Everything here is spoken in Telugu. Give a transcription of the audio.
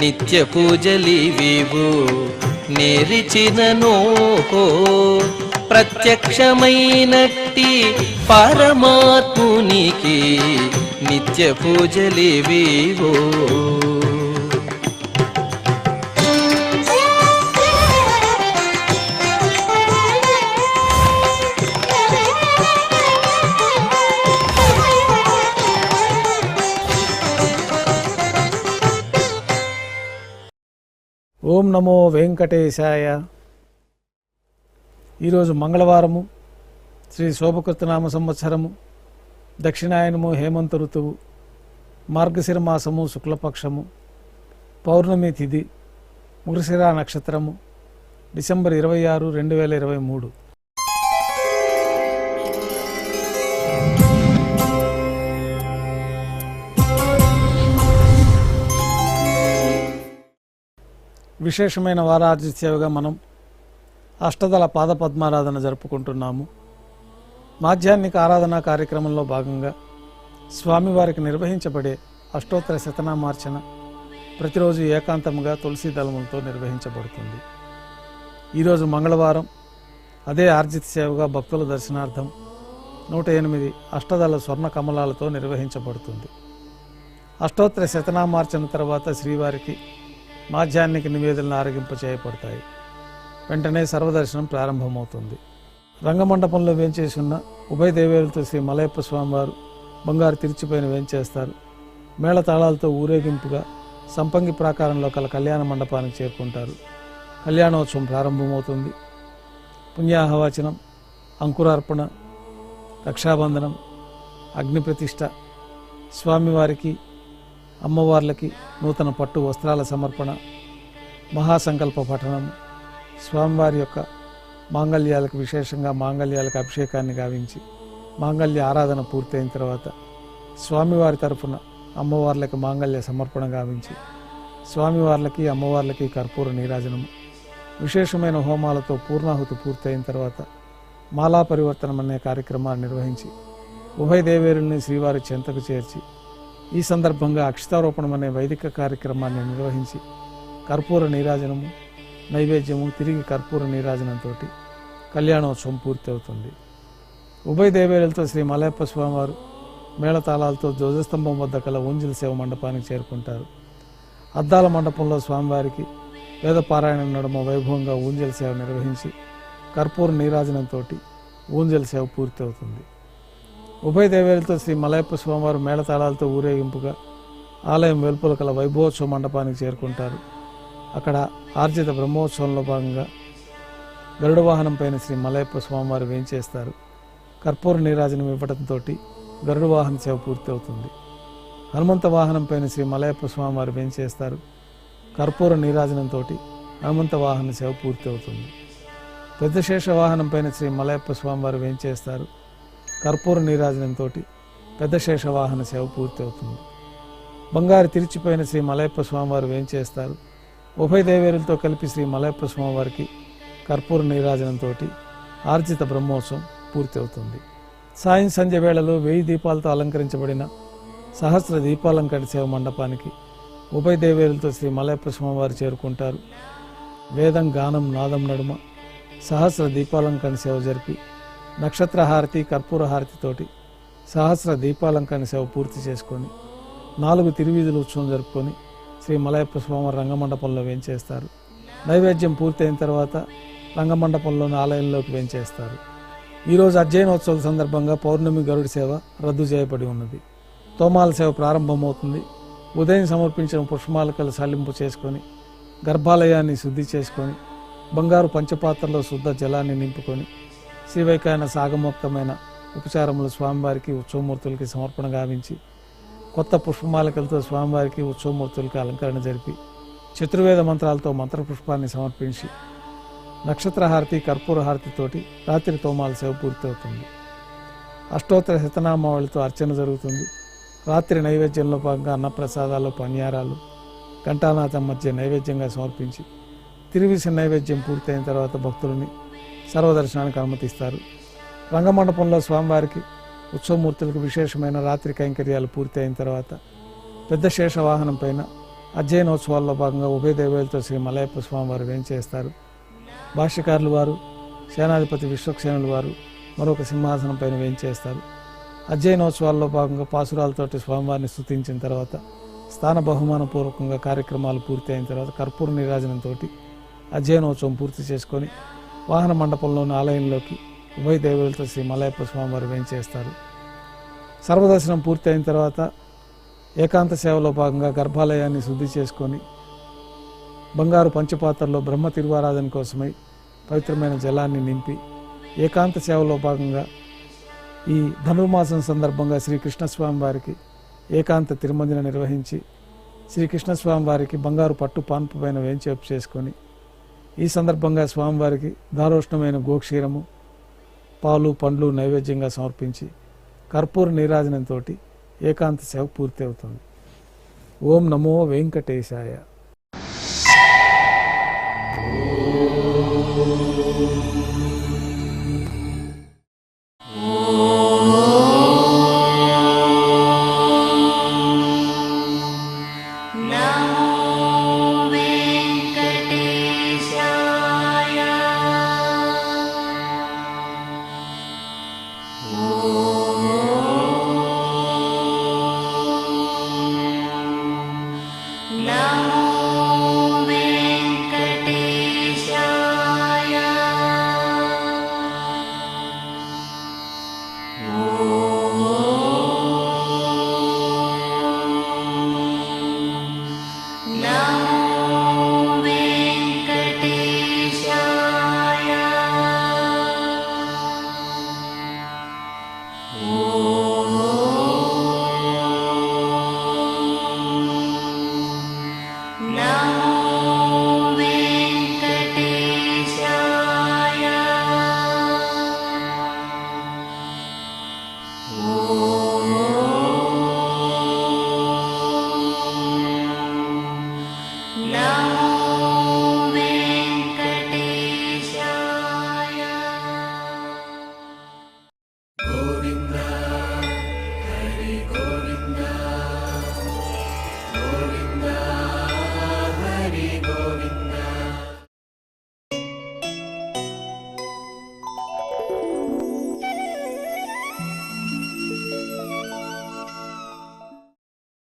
నిత్య పూజలివివు నేరిచిననో ప్రత్యక్షమైనట్టి పరమాత్మునికి నిత్య పూజలివివో. ఓం నమో వెంకటేశాయ. ఈరోజు మంగళవారము, శ్రీ శోభకృతనామ సంవత్సరము, దక్షిణాయనము, హేమంత ఋతువు, మార్గశిర మాసము, శుక్లపక్షము, పౌర్ణమి తిథి, మృగశిర నక్షత్రము, డిసెంబర్ 26, 2023. విశేషమైన వారార్జిత సేవగా మనం అష్టదళ పాదపద్మారాధన జరుపుకుంటున్నాము. మాధ్యాహ్నిక ఆరాధనా కార్యక్రమంలో భాగంగా స్వామివారికి నిర్వహించబడే అష్టోత్తర శతనామార్చన ప్రతిరోజు ఏకాంతంగా తులసి దళములతో నిర్వహించబడుతుంది. ఈరోజు మంగళవారం అదే ఆర్జిత సేవగా భక్తుల దర్శనార్థం 108 అష్టదళ స్వర్ణ కమలాలతో నిర్వహించబడుతుంది. అష్టోత్తర శతనామార్చన తర్వాత శ్రీవారికి మాధ్యాహ్నిక నివేదనలు ఆరగింప చేయబడతాయి. వెంటనే సర్వదర్శనం ప్రారంభమవుతుంది. రంగమండపంలో వేంచేసి ఉన్న ఉభయ దేవేలతో శ్రీ మలయప్ప స్వామివారు బంగారు తిరిచిపైన వేంచేస్తారు. మేళతాళాలతో ఊరేగింపుగా సంపంగి ప్రాకారంలో కల కళ్యాణ మండపానికి చేరుకుంటారు. కళ్యాణోత్సవం ప్రారంభమవుతుంది. పుణ్యాహవాచనం, అంకురార్పణ, రక్షాబంధనం, అగ్నిప్రతిష్ఠ, స్వామివారికి అమ్మవార్లకి నూతన పట్టు వస్త్రాల సమర్పణ, మహాసంకల్ప పఠనం, స్వామివారి యొక్క మాంగళ్యాలకు, విశేషంగా మాంగళ్యాలకు అభిషేకాన్ని గావించి మాంగళ్య ఆరాధన పూర్తయిన తర్వాత స్వామివారి తరఫున అమ్మవార్లకి మాంగళ్య సమర్పణ గావించి స్వామివార్లకి అమ్మవార్లకి కర్పూర నీరాజనము, విశేషమైన హోమాలతో పూర్ణాహుతి పూర్తయిన తర్వాత మాలా పరివర్తనం అనే కార్యక్రమాన్ని నిర్వహించి ఉభయ దేవేరుల్ని శ్రీవారి చెంతకు చేర్చి ఈ సందర్భంగా అక్షతారోపణం అనే వైదిక కార్యక్రమాన్ని నిర్వహించి కర్పూర నీరాజనము, నైవేద్యము, తిరిగి కర్పూర నీరాజనంతో కళ్యాణోత్సవం పూర్తి అవుతుంది. ఉభయ దేవేరులతో శ్రీ మలయప్ప స్వామివారు మేళతాళాలతో ధ్వజస్తంభం వద్ద కల ఊంజల్ సేవ మండపానికి చేరుకుంటారు. అద్దాల మండపంలో స్వామివారికి వేదపారాయణ నడుమ వైభవంగా ఊంజల్ సేవ నిర్వహించి కర్పూర నీరాజనంతో ఊంజల్ సేవ పూర్తి అవుతుంది. ఉభయ దేవేలతో శ్రీ మలయప్ప స్వామివారు మేళతాళాలతో ఊరేగింపుగా ఆలయం వెలుపల కల వైభవోత్సవ మండపానికి చేరుకుంటారు. అక్కడ ఆర్జిత బ్రహ్మోత్సవంలో భాగంగా గరుడ వాహనం పైన శ్రీ మలయప్ప స్వామివారు వేంచేస్తారు. కర్పూర నీరాజనం ఇవ్వడంతో గరుడ వాహన సేవ పూర్తి అవుతుంది. హనుమంత వాహనం పైన శ్రీ మలయప్ప స్వామివారు వేంచేస్తారు. కర్పూర నీరాజనంతో హనుమంత వాహన సేవ పూర్తి అవుతుంది. పెద్ద శేష వాహనం పైన శ్రీ మలయప్ప స్వామివారు వేంచేస్తారు. కర్పూర నీరాజనంతో పెద్ద శేష వాహన సేవ పూర్తి అవుతుంది. బంగారు తిరిచిపోయిన శ్రీ మలయప్ప స్వామివారు వేంచేస్తారు. ఉభయ దేవేరులతో కలిపి శ్రీ మలయప్ప స్వామివారికి కర్పూర నీరాజనంతో ఆర్జిత బ్రహ్మోత్సవం పూర్తి అవుతుంది. సాయం సంధ్య వేళలో 1000 దీపాలతో అలంకరించబడిన సహస్ర దీపాలంకరణ సేవ మండపానికి ఉభయ దేవేరులతో శ్రీ మలయప్ప స్వామివారు చేరుకుంటారు. వేదం, గానం, నాదం నడుమ సహస్ర దీపాలంకరణ సేవ జరిపి నక్షత్రహారతి, కర్పూర హారతితోటి సహస్ర దీపాలంకరణ సేవ పూర్తి చేసుకొని 4 తిరువీధుల ఉత్సవం జరుపుకొని శ్రీ మలయప్ప స్వామివారి రంగమండపంలో వేంచేస్తారు. నైవేద్యం పూర్తయిన తర్వాత రంగమండపంలోని ఆలయంలోకి వేంచేస్తారు. ఈరోజు అధ్యయనోత్సవం సందర్భంగా పౌర్ణమి గరుడి సేవ రద్దు చేయబడి ఉన్నది. తోమాల సేవ ప్రారంభమవుతుంది. ఉదయం సమర్పించిన పుష్పమాలికలు సల్లింపు చేసుకొని గర్భాలయాన్ని శుద్ధి చేసుకొని బంగారు పంచపాత్రలో శుద్ధ జలాన్ని నింపుకొని శ్రీవైకాయన సాగమోక్తమైన ఉపచారములు స్వామివారికి, ఉత్సవమూర్తులకి సమర్పణ గావించి కొత్త పుష్పమాలికలతో స్వామివారికి, ఉత్సవమూర్తులకి అలంకరణ జరిపి చతుర్వేద మంత్రాలతో మంత్రపుష్పాన్ని సమర్పించి నక్షత్రహారతి, కర్పూర హారతితోటి రాత్రి తోమాల సేవ పూర్తి అవుతుంది. అష్టోత్తర శతనామావళితో అర్చన జరుగుతుంది. రాత్రి నైవేద్యంలో భాగంగా అన్నప్రసాదాలు, పన్యారాలు ఘంటానాథం మధ్య నైవేద్యంగా సమర్పించి తిరువిసిన నైవేద్యం పూర్తయిన తర్వాత భక్తులని సర్వదర్శనానికి అనుమతిస్తారు. రంగమండపంలో స్వామివారికి, ఉత్సవమూర్తులకు విశేషమైన రాత్రి కైంకర్యాలు పూర్తి అయిన తర్వాత పెద్ద శేష వాహనం పైన అధ్యయనోత్సవాల్లో భాగంగా ఉభయ దేవేలతో శ్రీ మలయప్ప స్వామి వారు వేంచేస్తారు. భాష్యకారులు వారు, సేనాధిపతి విశ్వక్సేనులు వారు మరొక సింహాసనం పైన వేంచేస్తారు. అధ్యయనోత్సవాల్లో భాగంగా పాసురాలతోటి స్వామివారిని స్తుతించిన తర్వాత స్థాన బహుమాన పూర్వకంగా కార్యక్రమాలు పూర్తి అయిన తర్వాత కర్పూర నీరాజనంతో అధ్యయనోత్సవం పూర్తి చేసుకొని వాహన మండపంలోని ఆలయంలోకి ఉభయ దేవులతో శ్రీ మలయప్ప స్వామివారు వేంచేస్తారు. సర్వదర్శనం పూర్తి అయిన తర్వాత ఏకాంత సేవలో భాగంగా గర్భాలయాన్ని శుద్ధి చేసుకొని బంగారు పంచపాత్రలో బ్రహ్మ తిరువారాధన కోసమై పవిత్రమైన జలాన్ని నింపి ఏకాంత సేవలో భాగంగా ఈ ధనుర్మాసం సందర్భంగా శ్రీకృష్ణస్వామి వారికి ఏకాంత తిరుమంజన నిర్వహించి శ్రీకృష్ణస్వామి వారికి బంగారు పట్టు పాన్పు పైన వేంచేపు చేసుకొని ఈ సందర్భంగా స్వామివారికి దారోష్ణమైన గోక్షీరము, పాలు, పండ్లు నైవేద్యంగా సమర్పించి కర్పూర నీరాజనంతో ఏకాంత సేవ పూర్తి అవుతుంది. ఓం నమో వెంకటేశాయ. ఓం